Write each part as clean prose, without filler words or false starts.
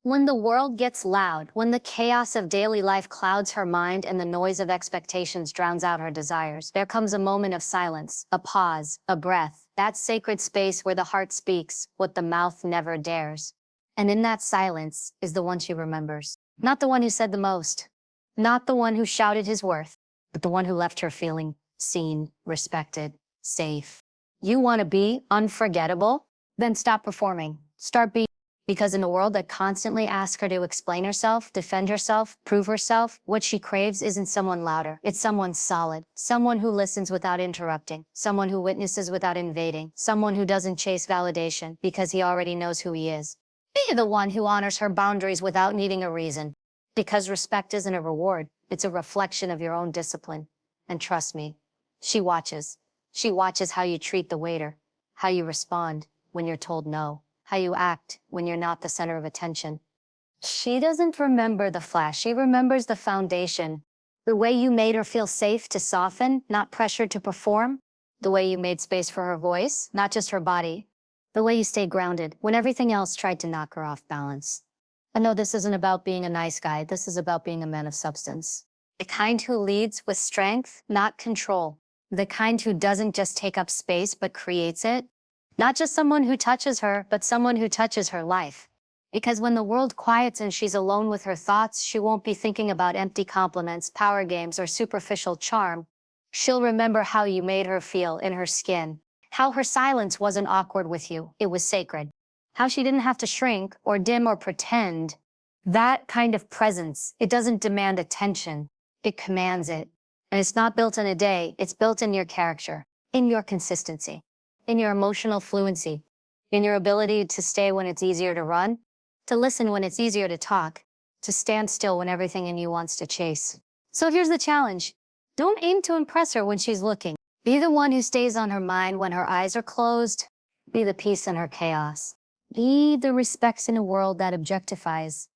When the world gets loud, when the chaos of daily life clouds her mind and the noise of expectations drowns out her desires, there comes a moment of silence, a pause, a breath, that sacred space where the heart speaks what the mouth never dares. And in that silence is the one she remembers. Not the one who said the most, not the one who shouted his worth, but the one who left her feeling seen, respected, safe. You want to be unforgettable? Then stop performing. Start being. Because in a world that constantly asks her to explain herself, defend herself, prove herself, what she craves isn't someone louder. It's someone solid, someone who listens without interrupting, someone who witnesses without invading, someone who doesn't chase validation because he already knows who he is. Be the one who honors her boundaries without needing a reason. Because respect isn't a reward, it's a reflection of your own discipline. And trust me, she watches. She watches how you treat the waiter, how you respond when you're told no, how you act when you're not the center of attention. She doesn't remember the flash, she remembers the foundation. The way you made her feel safe to soften, not pressured to perform. The way you made space for her voice, not just her body. The way you stayed grounded when everything else tried to knock her off balance. I know this isn't about being a nice guy, this is about being a man of substance. The kind who leads with strength, not control. The kind who doesn't just take up space, but creates it. Not just someone who touches her, but someone who touches her life. Because when the world quiets and she's alone with her thoughts, she won't be thinking about empty compliments, power games, or superficial charm. She'll remember how you made her feel in her skin. How her silence wasn't awkward with you, it was sacred. How she didn't have to shrink, or dim, or pretend. That kind of presence, it doesn't demand attention, it commands it. And it's not built in a day, it's built in your character, in your consistency. In your emotional fluency, in your ability to stay when it's easier to run, to listen when it's easier to talk, to stand still when everything in you wants to chase. So here's the challenge. Don't aim to impress her when she's looking. Be the one who stays on her mind when her eyes are closed. Be the peace in her chaos. Be the respect in a world that objectifies.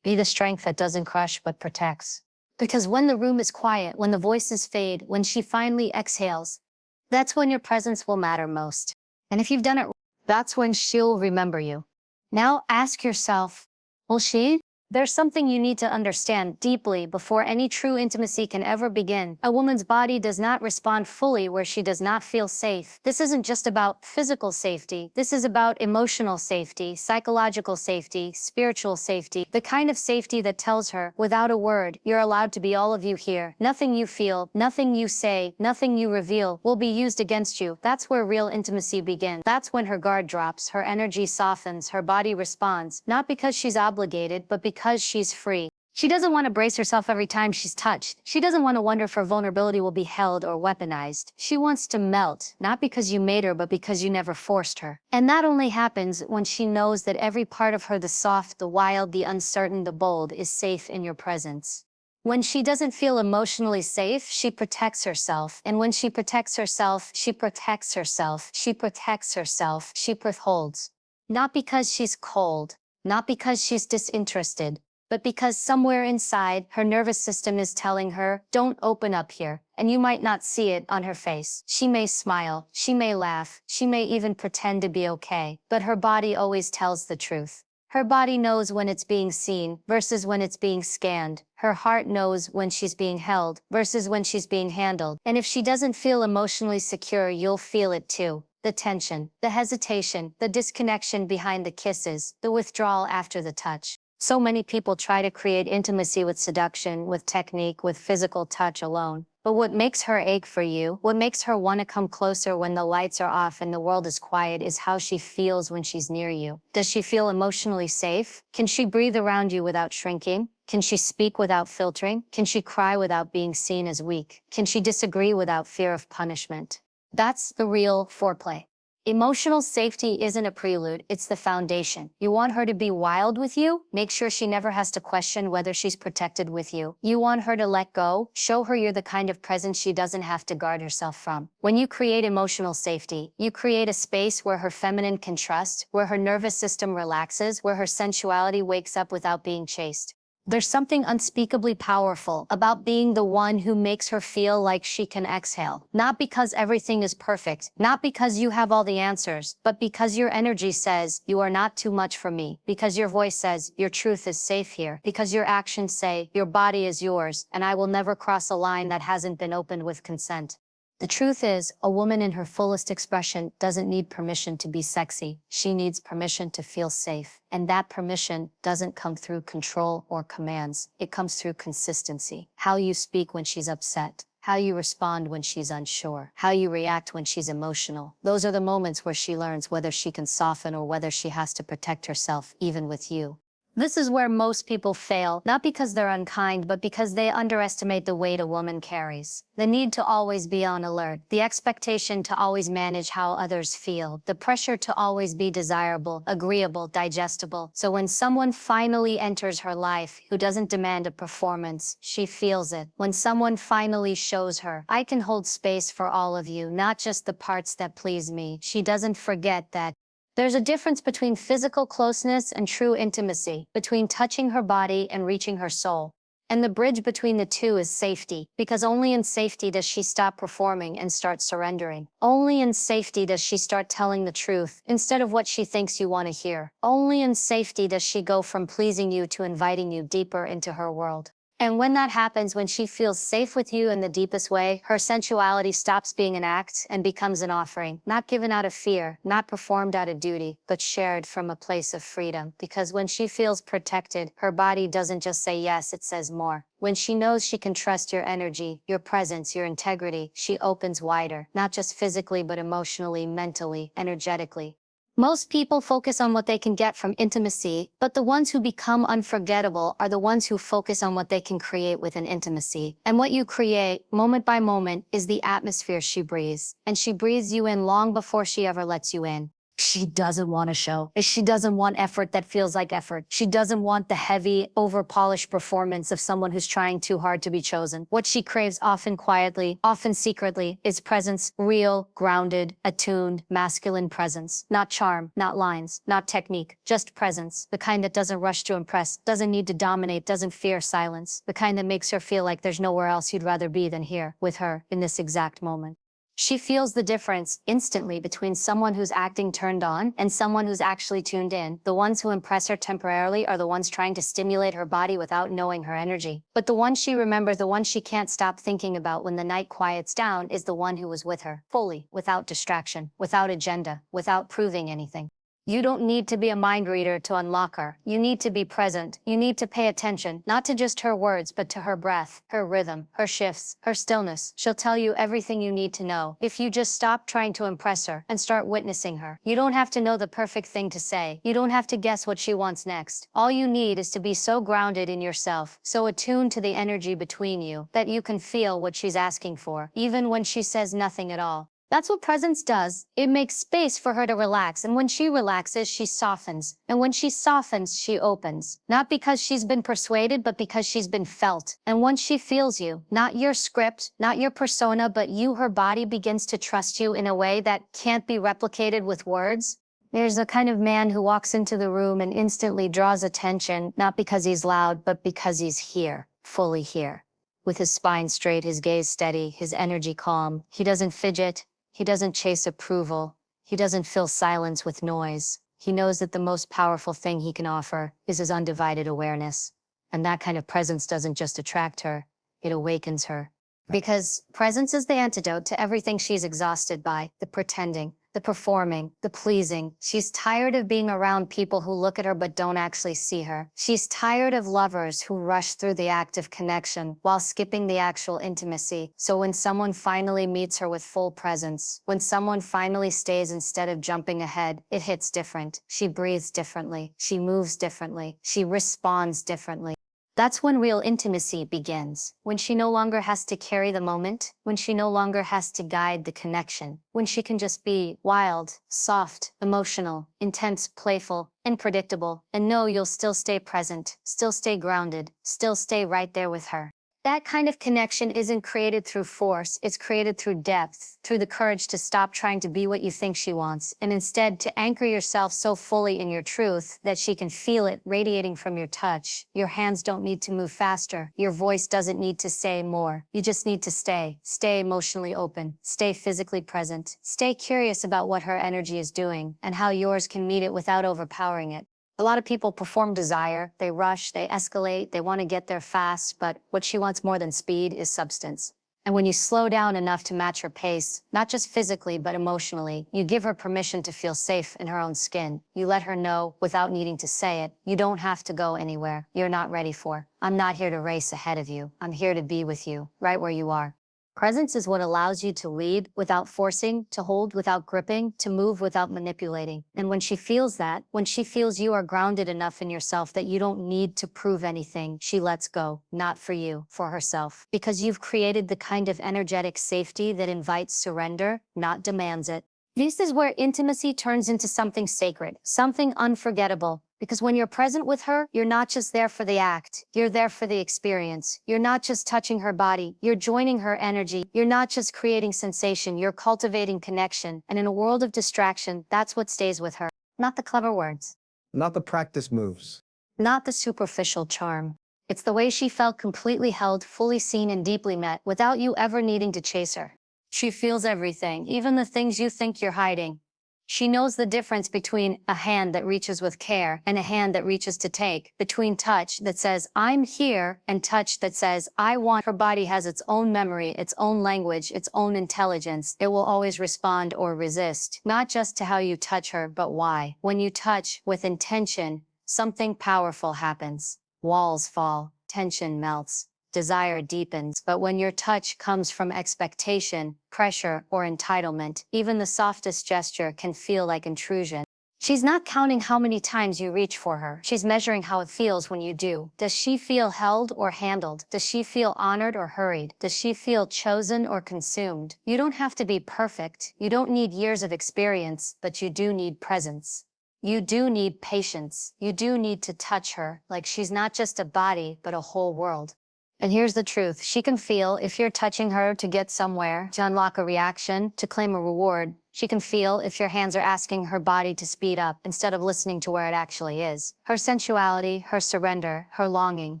Be the strength that doesn't crush but protects. Because when the room is quiet, when the voices fade, when she finally exhales, that's when your presence will matter most. And if you've done it, that's when she'll remember you. Now ask yourself, will she? There's something you need to understand deeply before any true intimacy can ever begin. A woman's body does not respond fully where she does not feel safe. This isn't just about physical safety. This is about emotional safety, psychological safety, spiritual safety. The kind of safety that tells her, without a word, you're allowed to be all of you here. Nothing you feel, nothing you say, nothing you reveal will be used against you. That's where real intimacy begins. That's when her guard drops, her energy softens, her body responds, not because she's obligated, but because she's free. She doesn't want to brace herself every time she's touched. She doesn't want to wonder if her vulnerability will be held or weaponized. She wants to melt, not because you made her, but because you never forced her. And that only happens when she knows that every part of her, the soft, the wild, the uncertain, the bold, is safe in your presence. When she doesn't feel emotionally safe, she protects herself. And when she protects herself, she protects herself. She protects herself. She withholds. Not because she's cold, not because she's disinterested, but because somewhere inside, her nervous system is telling her, don't open up here. And you might not see it on her face. She may smile, she may laugh, she may even pretend to be okay, but her body always tells the truth. Her body knows when it's being seen versus when it's being scanned. Her heart knows when she's being held versus when she's being handled. And if she doesn't feel emotionally secure, you'll feel it too. The tension, the hesitation, the disconnection behind the kisses, the withdrawal after the touch. So many people try to create intimacy with seduction, with technique, with physical touch alone. But what makes her ache for you, what makes her want to come closer when the lights are off and the world is quiet, is how she feels when she's near you. Does she feel emotionally safe? Can she breathe around you without shrinking? Can she speak without filtering? Can she cry without being seen as weak? Can she disagree without fear of punishment? That's the real foreplay. Emotional safety isn't a prelude, it's the foundation. You want her to be wild with you? Make sure she never has to question whether she's protected with you. You want her to let go? Show her you're the kind of presence she doesn't have to guard herself from. When you create emotional safety, you create a space where her feminine can trust, where her nervous system relaxes, where her sensuality wakes up without being chased. There's something unspeakably powerful about being the one who makes her feel like she can exhale. Not because everything is perfect, not because you have all the answers, but because your energy says, you are not too much for me. Because your voice says, your truth is safe here. Because your actions say, your body is yours, and I will never cross a line that hasn't been opened with consent. The truth is, a woman in her fullest expression doesn't need permission to be sexy. She needs permission to feel safe. And that permission doesn't come through control or commands. It comes through consistency. How you speak when she's upset. How you respond when she's unsure. How you react when she's emotional. Those are the moments where she learns whether she can soften or whether she has to protect herself, even with you. This is where most people fail, not because they're unkind, but because they underestimate the weight a woman carries. The need to always be on alert, the expectation to always manage how others feel, the pressure to always be desirable, agreeable, digestible. So when someone finally enters her life who doesn't demand a performance, she feels it. When someone finally shows her, I can hold space for all of you, not just the parts that please me, she doesn't forget that there's a difference between physical closeness and true intimacy, between touching her body and reaching her soul. And the bridge between the two is safety, because only in safety does she stop performing and start surrendering. Only in safety does she start telling the truth, instead of what she thinks you want to hear. Only in safety does she go from pleasing you to inviting you deeper into her world. And when that happens, when she feels safe with you in the deepest way, her sensuality stops being an act and becomes an offering, not given out of fear, not performed out of duty, but shared from a place of freedom. Because when she feels protected, her body doesn't just say yes, it says more. When she knows she can trust your energy, your presence, your integrity, she opens wider, not just physically, but emotionally, mentally, energetically. Most people focus on what they can get from intimacy, but the ones who become unforgettable are the ones who focus on what they can create within intimacy. And what you create, moment by moment, is the atmosphere she breathes. And she breathes you in long before she ever lets you in. She doesn't want a show. She doesn't want effort that feels like effort. She doesn't want the heavy, over-polished performance of someone who's trying too hard to be chosen. What she craves, often quietly, often secretly, is presence, real, grounded, attuned, masculine presence. Not charm, not lines, not technique, just presence. The kind that doesn't rush to impress, doesn't need to dominate, doesn't fear silence. The kind that makes her feel like there's nowhere else you'd rather be than here, with her, in this exact moment. She feels the difference instantly between someone who's acting turned on and someone who's actually tuned in. The ones who impress her temporarily are the ones trying to stimulate her body without knowing her energy. But the one she remembers, the one she can't stop thinking about when the night quiets down, is the one who was with her, fully, without distraction, without agenda, without proving anything. You don't need to be a mind reader to unlock her. You need to be present. You need to pay attention, not to just her words, but to her breath, her rhythm, her shifts, her stillness. She'll tell you everything you need to know if you just stop trying to impress her and start witnessing her. You don't have to know the perfect thing to say. You don't have to guess what she wants next. All you need is to be so grounded in yourself, so attuned to the energy between you, that you can feel what she's asking for, even when she says nothing at all. That's what presence does. It makes space for her to relax, and when she relaxes, she softens. And when she softens, she opens. Not because she's been persuaded, but because she's been felt. And once she feels you, not your script, not your persona, but you, her body begins to trust you in a way that can't be replicated with words. There's a kind of man who walks into the room and instantly draws attention, not because he's loud, but because he's here, fully here. With his spine straight, his gaze steady, his energy calm. He doesn't fidget. He doesn't chase approval. He doesn't fill silence with noise. He knows that the most powerful thing he can offer is his undivided awareness. And that kind of presence doesn't just attract her, it awakens her. Because presence is the antidote to everything she's exhausted by, the pretending, the performing, the pleasing. She's tired of being around people who look at her but don't actually see her. She's tired of lovers who rush through the act of connection while skipping the actual intimacy. So when someone finally meets her with full presence, when someone finally stays instead of jumping ahead, it hits different. She breathes differently. She moves differently. She responds differently. That's when real intimacy begins, when she no longer has to carry the moment, when she no longer has to guide the connection, when she can just be wild, soft, emotional, intense, playful, unpredictable, and know you'll still stay present, still stay grounded, still stay right there with her. That kind of connection isn't created through force, it's created through depth, through the courage to stop trying to be what you think she wants, and instead to anchor yourself so fully in your truth that she can feel it radiating from your touch. Your hands don't need to move faster. Your voice doesn't need to say more. You just need to stay. Stay emotionally open. Stay physically present. Stay curious about what her energy is doing and how yours can meet it without overpowering it. A lot of people perform desire, they rush, they escalate, they want to get there fast, but what she wants more than speed is substance. And when you slow down enough to match her pace, not just physically, but emotionally, you give her permission to feel safe in her own skin. You let her know, without needing to say it, you don't have to go anywhere you're not ready for. I'm not here to race ahead of you. I'm here to be with you, right where you are. Presence is what allows you to lead without forcing, to hold without gripping, to move without manipulating. And when she feels that, when she feels you are grounded enough in yourself that you don't need to prove anything, she lets go, not for you, for herself. Because you've created the kind of energetic safety that invites surrender, not demands it. This is where intimacy turns into something sacred, something unforgettable. Because when you're present with her, you're not just there for the act, you're there for the experience. You're not just touching her body, you're joining her energy. You're not just creating sensation, you're cultivating connection. And in a world of distraction, that's what stays with her. Not the clever words. Not the practice moves. Not the superficial charm. It's the way she felt completely held, fully seen, and deeply met, without you ever needing to chase her. She feels everything, even the things you think you're hiding. She knows the difference between a hand that reaches with care and a hand that reaches to take, between touch that says, I'm here, and touch that says, I want. Her body has its own memory, its own language, its own intelligence. It will always respond or resist, not just to how you touch her, but why. When you touch with intention, something powerful happens. Walls fall, tension melts. Desire deepens, but when your touch comes from expectation, pressure, or entitlement, even the softest gesture can feel like intrusion. She's not counting how many times you reach for her. She's measuring how it feels when you do. Does she feel held or handled? Does she feel honored or hurried? Does she feel chosen or consumed? You don't have to be perfect. You don't need years of experience, but you do need presence. You do need patience. You do need to touch her like she's not just a body, but a whole world. And here's the truth. She can feel if you're touching her to get somewhere, to unlock a reaction, to claim a reward. She can feel if your hands are asking her body to speed up instead of listening to where it actually is. Her sensuality, her surrender, her longing,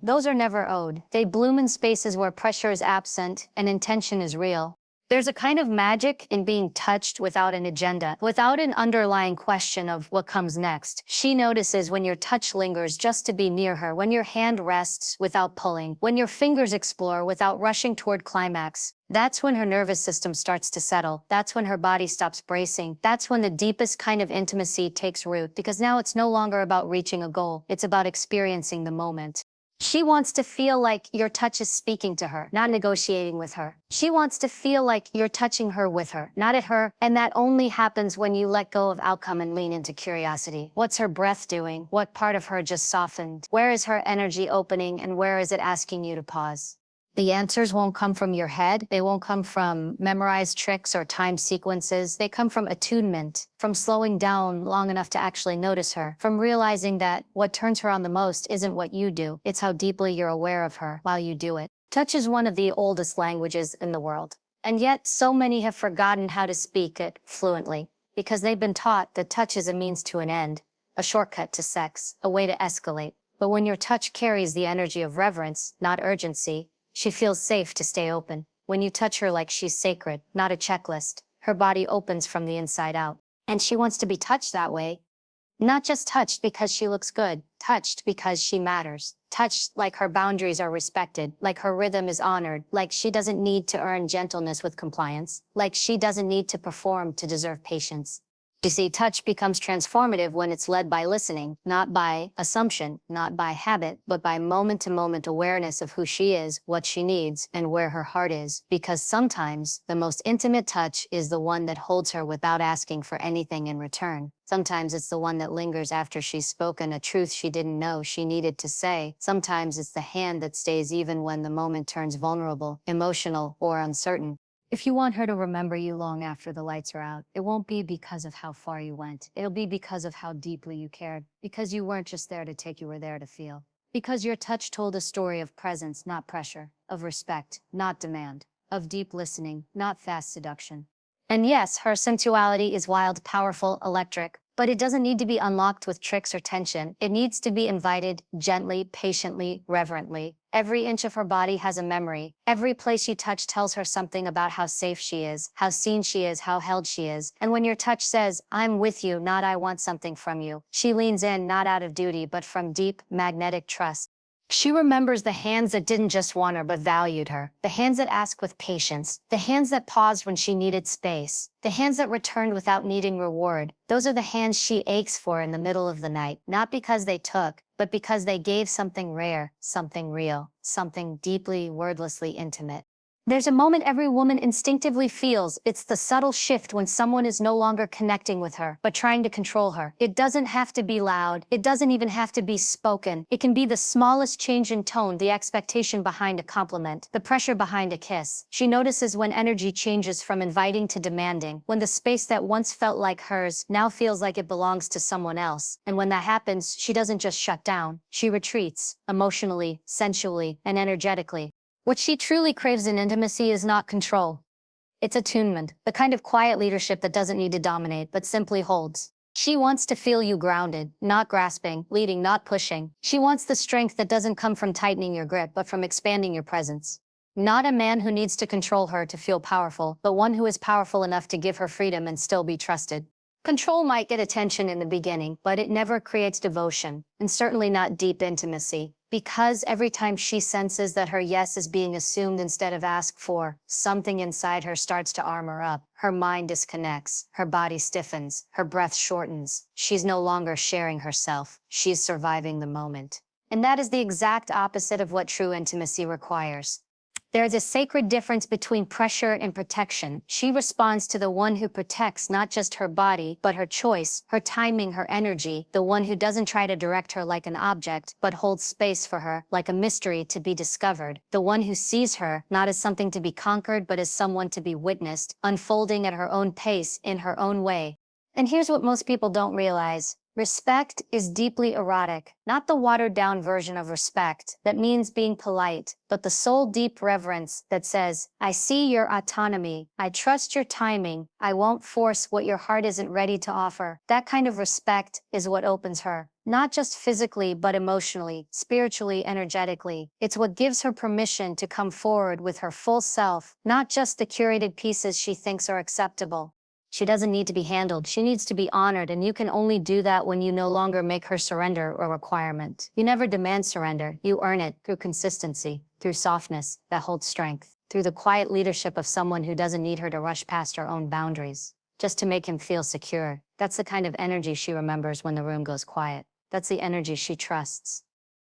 those are never owed. They bloom in spaces where pressure is absent and intention is real. There's a kind of magic in being touched without an agenda, without an underlying question of what comes next. She notices when your touch lingers just to be near her, when your hand rests without pulling, when your fingers explore without rushing toward climax. That's when her nervous system starts to settle. That's when her body stops bracing. That's when the deepest kind of intimacy takes root, because now it's no longer about reaching a goal. It's about experiencing the moment. She wants to feel like your touch is speaking to her, not negotiating with her. She wants to feel like you're touching her with her, not at her. And that only happens when you let go of outcome and lean into curiosity. What's her breath doing? What part of her just softened? Where is her energy opening, and where is it asking you to pause? The answers won't come from your head. They won't come from memorized tricks or time sequences. They come from attunement, from slowing down long enough to actually notice her, from realizing that what turns her on the most isn't what you do. It's how deeply you're aware of her while you do it. Touch is one of the oldest languages in the world. And yet so many have forgotten how to speak it fluently because they've been taught that touch is a means to an end, a shortcut to sex, a way to escalate. But when your touch carries the energy of reverence, not urgency, she feels safe to stay open. When you touch her like she's sacred, not a checklist, her body opens from the inside out. And she wants to be touched that way. Not just touched because she looks good, touched because she matters. Touched like her boundaries are respected, like her rhythm is honored, like she doesn't need to earn gentleness with compliance, like she doesn't need to perform to deserve patience. You see, touch becomes transformative when it's led by listening, not by assumption, not by habit, but by moment-to-moment awareness of who she is, what she needs, and where her heart is. Because sometimes the most intimate touch is the one that holds her without asking for anything in return. Sometimes it's the one that lingers after she's spoken a truth she didn't know she needed to say. Sometimes it's the hand that stays even when the moment turns vulnerable, emotional, or uncertain. If you want her to remember you long after the lights are out, it won't be because of how far you went. It'll be because of how deeply you cared. Because you weren't just there to take, you were there to feel. Because your touch told a story of presence, not pressure, of respect, not demand, of deep listening, not fast seduction. And yes, her sensuality is wild, powerful, electric, but it doesn't need to be unlocked with tricks or tension. It needs to be invited gently, patiently, reverently. Every inch of her body has a memory. Every place you touch tells her something about how safe she is, how seen she is, how held she is. And when your touch says, "I'm with you, not I want something from you," she leans in, not out of duty, but from deep, magnetic trust. She remembers the hands that didn't just want her but valued her, the hands that asked with patience, the hands that paused when she needed space, the hands that returned without needing reward. Those are the hands she aches for in the middle of the night, not because they took, but because they gave something rare, something real, something deeply, wordlessly intimate. There's a moment every woman instinctively feels. It's the subtle shift when someone is no longer connecting with her, but trying to control her. It doesn't have to be loud. It doesn't even have to be spoken. It can be the smallest change in tone, the expectation behind a compliment, the pressure behind a kiss. She notices when energy changes from inviting to demanding, when the space that once felt like hers now feels like it belongs to someone else. And when that happens, she doesn't just shut down. She retreats, emotionally, sensually, and energetically. What she truly craves in intimacy is not control. It's attunement, the kind of quiet leadership that doesn't need to dominate, but simply holds. She wants to feel you grounded, not grasping, leading, not pushing. She wants the strength that doesn't come from tightening your grip, but from expanding your presence. Not a man who needs to control her to feel powerful, but one who is powerful enough to give her freedom and still be trusted. Control might get attention in the beginning, but it never creates devotion, and certainly not deep intimacy. Because every time she senses that her yes is being assumed instead of asked for, something inside her starts to armor up. Her mind disconnects, her body stiffens, her breath shortens. She's no longer sharing herself, she's surviving the moment. And that is the exact opposite of what true intimacy requires. There is a sacred difference between pressure and protection. She responds to the one who protects not just her body, but her choice, her timing, her energy, the one who doesn't try to direct her like an object, but holds space for her, like a mystery to be discovered, the one who sees her, not as something to be conquered, but as someone to be witnessed, unfolding at her own pace, in her own way. And here's what most people don't realize. Respect is deeply erotic, not the watered-down version of respect that means being polite, but the soul-deep reverence that says, "I see your autonomy, I trust your timing, I won't force what your heart isn't ready to offer." That kind of respect is what opens her, not just physically, but emotionally, spiritually, energetically. It's what gives her permission to come forward with her full self, not just the curated pieces she thinks are acceptable. She doesn't need to be handled, she needs to be honored, and you can only do that when you no longer make her surrender a requirement. You never demand surrender, you earn it through consistency, through softness that holds strength, through the quiet leadership of someone who doesn't need her to rush past her own boundaries, just to make him feel secure. That's the kind of energy she remembers when the room goes quiet. That's the energy she trusts.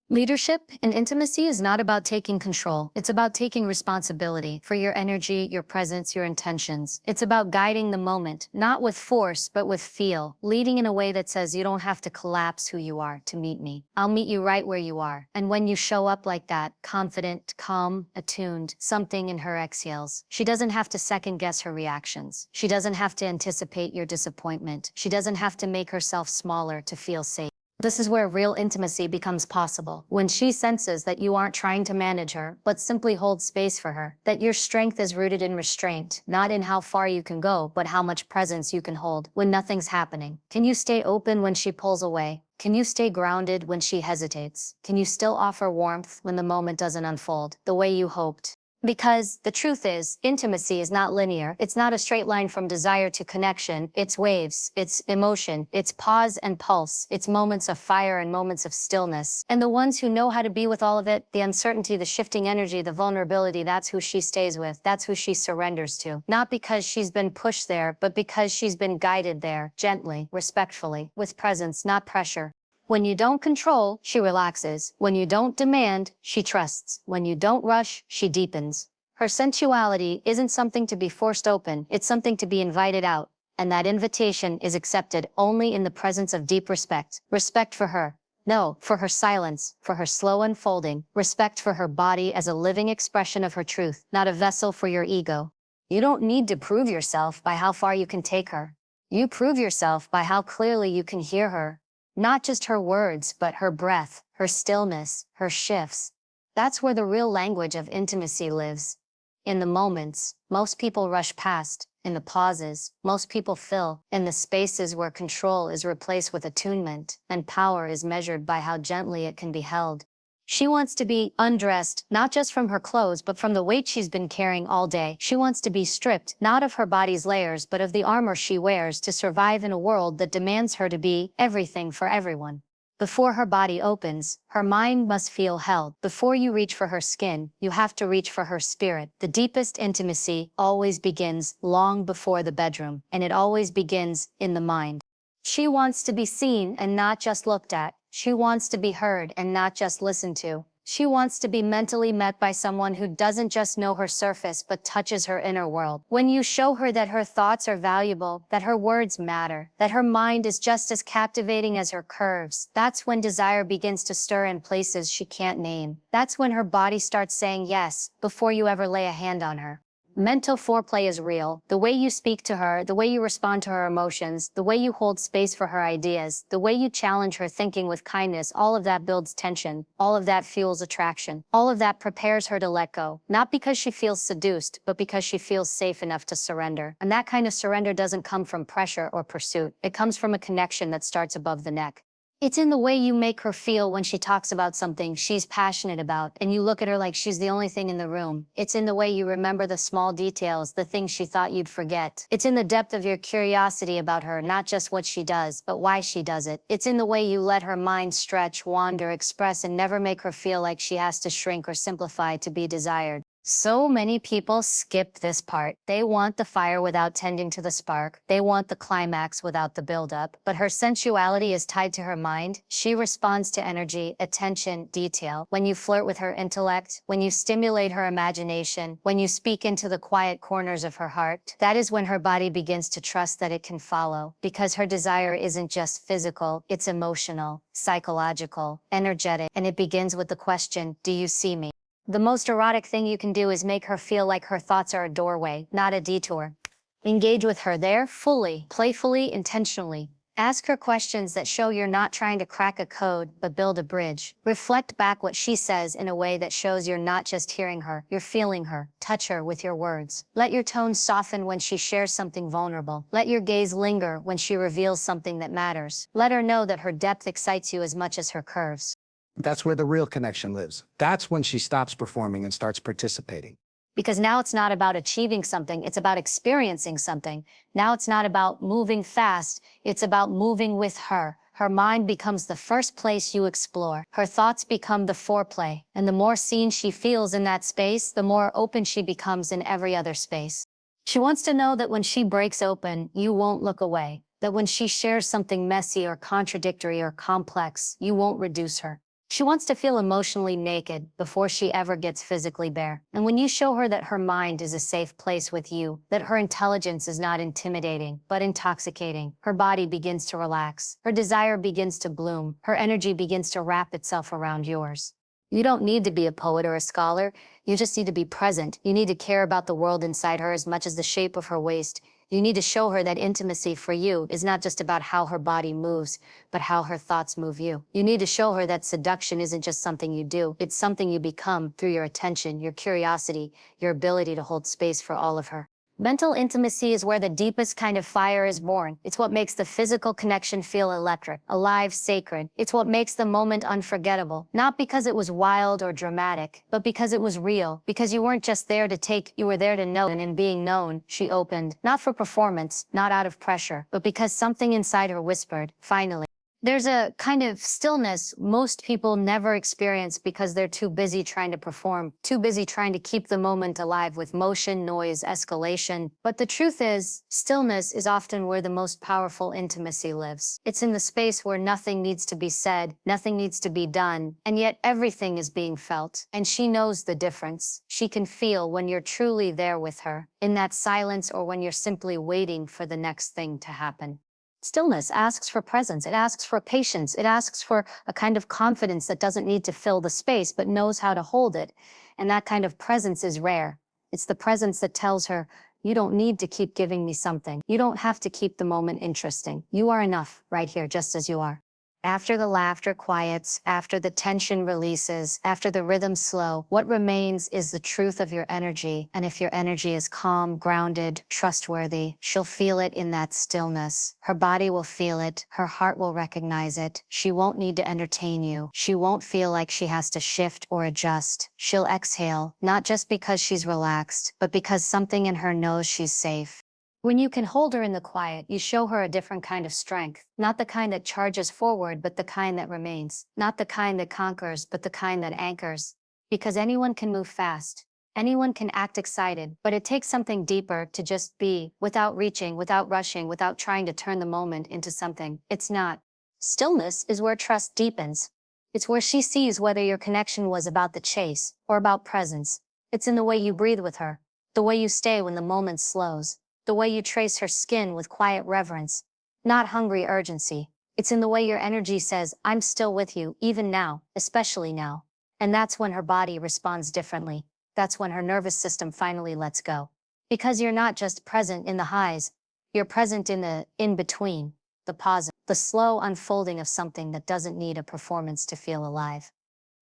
Leadership and intimacy is not about taking control. It's about taking responsibility for your energy, your presence, your intentions. It's about guiding the moment, not with force, but with feel, leading in a way that says you don't have to collapse who you are to meet me. I'll meet you right where you are. And when you show up like that, confident, calm, attuned, something in her exhales. She doesn't have to second guess her reactions. She doesn't have to anticipate your disappointment. She doesn't have to make herself smaller to feel safe. This is where real intimacy becomes possible, when she senses that you aren't trying to manage her, but simply hold space for her, that your strength is rooted in restraint, not in how far you can go, but how much presence you can hold when nothing's happening. Can you stay open when she pulls away? Can you stay grounded when she hesitates? Can you still offer warmth when the moment doesn't unfold the way you hoped? Because the truth is, intimacy is not linear. It's not a straight line from desire to connection. It's waves, it's emotion, it's pause and pulse, it's moments of fire and moments of stillness. And the ones who know how to be with all of it, the uncertainty, the shifting energy, the vulnerability, that's who she stays with. That's who she surrenders to. Not because she's been pushed there, but because she's been guided there, gently, respectfully, with presence, not pressure. When you don't control, she relaxes. When you don't demand, she trusts. When you don't rush, she deepens. Her sensuality isn't something to be forced open, it's something to be invited out. And that invitation is accepted only in the presence of deep respect. Respect for her. No, for her silence, for her slow unfolding. Respect for her body as a living expression of her truth, not a vessel for your ego. You don't need to prove yourself by how far you can take her. You prove yourself by how clearly you can hear her. Not just her words, but her breath, her stillness, her shifts. That's where the real language of intimacy lives. In the moments, most people rush past. In the pauses, most people fill. In the spaces where control is replaced with attunement, and power is measured by how gently it can be held. She wants to be undressed, not just from her clothes, but from the weight she's been carrying all day. She wants to be stripped, not of her body's layers, but of the armor she wears to survive in a world that demands her to be everything for everyone. Before her body opens, her mind must feel held. Before you reach for her skin, you have to reach for her spirit. The deepest intimacy always begins long before the bedroom, and it always begins in the mind. She wants to be seen and not just looked at. She wants to be heard and not just listened to. She wants to be mentally met by someone who doesn't just know her surface but touches her inner world. When you show her that her thoughts are valuable, that her words matter, that her mind is just as captivating as her curves, that's when desire begins to stir in places she can't name. That's when her body starts saying yes before you ever lay a hand on her. Mental foreplay is real. The way you speak to her, the way you respond to her emotions, the way you hold space for her ideas, the way you challenge her thinking with kindness, all of that builds tension. All of that fuels attraction. All of that prepares her to let go. Not because she feels seduced, but because she feels safe enough to surrender. And that kind of surrender doesn't come from pressure or pursuit. It comes from a connection that starts above the neck. It's in the way you make her feel when she talks about something she's passionate about, and you look at her like she's the only thing in the room. It's in the way you remember the small details, the things she thought you'd forget. It's in the depth of your curiosity about her, not just what she does, but why she does it. It's in the way you let her mind stretch, wander, express, and never make her feel like she has to shrink or simplify to be desired. So many people skip this part. They want the fire without tending to the spark. They want the climax without the buildup. But her sensuality is tied to her mind. She responds to energy, attention, detail. When you flirt with her intellect, when you stimulate her imagination, when you speak into the quiet corners of her heart, that is when her body begins to trust that it can follow. Because her desire isn't just physical, it's emotional, psychological, energetic, and it begins with the question, do you see me? The most erotic thing you can do is make her feel like her thoughts are a doorway, not a detour. Engage with her there, fully, playfully, intentionally. Ask her questions that show you're not trying to crack a code, but build a bridge. Reflect back what she says in a way that shows you're not just hearing her, you're feeling her. Touch her with your words. Let your tone soften when she shares something vulnerable. Let your gaze linger when she reveals something that matters. Let her know that her depth excites you as much as her curves. That's where the real connection lives. That's when she stops performing and starts participating. Because now it's not about achieving something, it's about experiencing something. Now it's not about moving fast, it's about moving with her. Her mind becomes the first place you explore. Her thoughts become the foreplay. And the more seen she feels in that space, the more open she becomes in every other space. She wants to know that when she breaks open, you won't look away. That when she shares something messy or contradictory or complex, you won't reduce her. She wants to feel emotionally naked before she ever gets physically bare. And when you show her that her mind is a safe place with you, that her intelligence is not intimidating, but intoxicating, her body begins to relax, her desire begins to bloom, her energy begins to wrap itself around yours. You don't need to be a poet or a scholar. You just need to be present. You need to care about the world inside her as much as the shape of her waist. You need to show her that intimacy for you is not just about how her body moves, but how her thoughts move you. You need to show her that seduction isn't just something you do, it's something you become through your attention, your curiosity, your ability to hold space for all of her. Mental intimacy is where the deepest kind of fire is born. It's what makes the physical connection feel electric, alive, sacred. It's what makes the moment unforgettable. Not because it was wild or dramatic, but because it was real. Because you weren't just there to take, you were there to know. And in being known, she opened. Not for performance, not out of pressure, but because something inside her whispered, finally. There's a kind of stillness most people never experience because they're too busy trying to perform, too busy trying to keep the moment alive with motion, noise, escalation. But the truth is, stillness is often where the most powerful intimacy lives. It's in the space where nothing needs to be said, nothing needs to be done, and yet everything is being felt. And she knows the difference. She can feel when you're truly there with her, in that silence or when you're simply waiting for the next thing to happen. Stillness asks for presence, it asks for patience, it asks for a kind of confidence that doesn't need to fill the space but knows how to hold it. And that kind of presence is rare. It's the presence that tells her, you don't need to keep giving me something. You don't have to keep the moment interesting. You are enough right here just as you are. After the laughter quiets, after the tension releases, after the rhythms slow, what remains is the truth of your energy. And if your energy is calm, grounded, trustworthy, she'll feel it in that stillness. Her body will feel it. Her heart will recognize it. She won't need to entertain you. She won't feel like she has to shift or adjust. She'll exhale, not just because she's relaxed, but because something in her knows she's safe. When you can hold her in the quiet, you show her a different kind of strength. Not the kind that charges forward, but the kind that remains. Not the kind that conquers, but the kind that anchors. Because anyone can move fast. Anyone can act excited, but it takes something deeper to just be, without reaching, without rushing, without trying to turn the moment into something it's not. Stillness is where trust deepens. It's where she sees whether your connection was about the chase or about presence. It's in the way you breathe with her, the way you stay when the moment slows, the way you trace her skin with quiet reverence, not hungry urgency. It's in the way your energy says, I'm still with you, even now, especially now. And that's when her body responds differently. That's when her nervous system finally lets go. Because you're not just present in the highs, you're present in the in-between, the pause, the slow unfolding of something that doesn't need a performance to feel alive.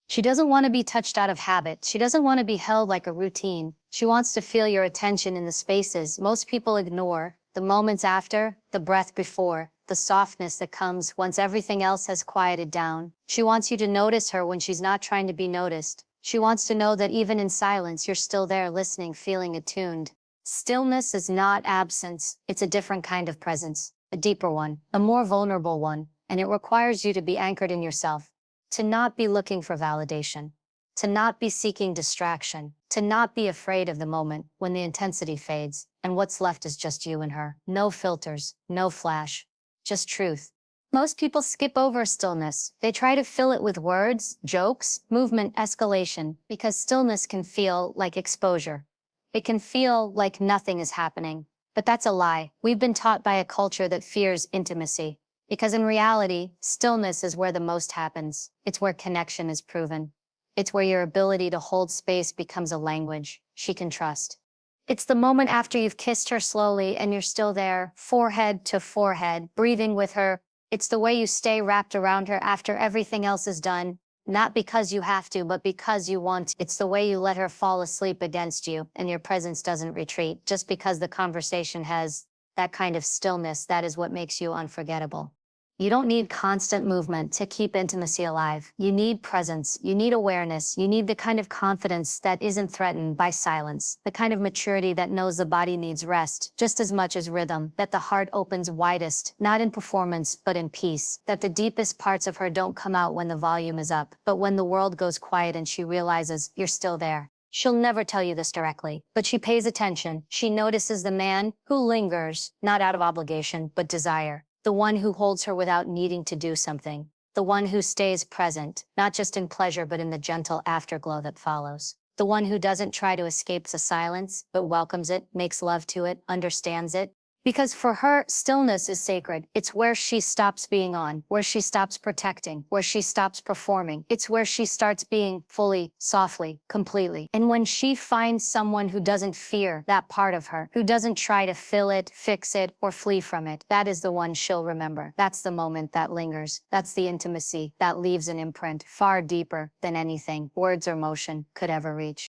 She doesn't want to be touched out of habit. She doesn't want to be held like a routine. She wants to feel your attention in the spaces most people ignore, the moments after, the breath before, the softness that comes once everything else has quieted down. She wants you to notice her when she's not trying to be noticed. She wants to know that even in silence, you're still there listening, feeling attuned. Stillness is not absence. It's a different kind of presence, a deeper one, a more vulnerable one, and it requires you to be anchored in yourself. To not be looking for validation, to not be seeking distraction, to not be afraid of the moment when the intensity fades and what's left is just you and her. No filters, no flash, just truth. Most people skip over stillness. They try to fill it with words, jokes, movement, escalation, because stillness can feel like exposure. It can feel like nothing is happening. But that's a lie. We've been taught by a culture that fears intimacy. Because in reality, stillness is where the most happens. It's where connection is proven. It's where your ability to hold space becomes a language she can trust. It's the moment after you've kissed her slowly and you're still there, forehead to forehead, breathing with her. It's the way you stay wrapped around her after everything else is done. Not because you have to, but because you want to. It's the way you let her fall asleep against you and your presence doesn't retreat. Just because the conversation has that kind of stillness, that is what makes you unforgettable. You don't need constant movement to keep intimacy alive. You need presence, you need awareness, you need the kind of confidence that isn't threatened by silence, the kind of maturity that knows the body needs rest just as much as rhythm, that the heart opens widest, not in performance, but in peace, that the deepest parts of her don't come out when the volume is up, but when the world goes quiet and she realizes you're still there. She'll never tell you this directly, but she pays attention. She notices the man who lingers, not out of obligation, but desire. The one who holds her without needing to do something. The one who stays present, not just in pleasure, but in the gentle afterglow that follows. The one who doesn't try to escape the silence, but welcomes it, makes love to it, understands it. Because for her, stillness is sacred. It's where she stops being on, where she stops protecting, where she stops performing. It's where she starts being fully, softly, completely. And when she finds someone who doesn't fear that part of her, who doesn't try to fill it, fix it, or flee from it, that is the one she'll remember. That's the moment that lingers. That's the intimacy that leaves an imprint far deeper than anything words or motion could ever reach.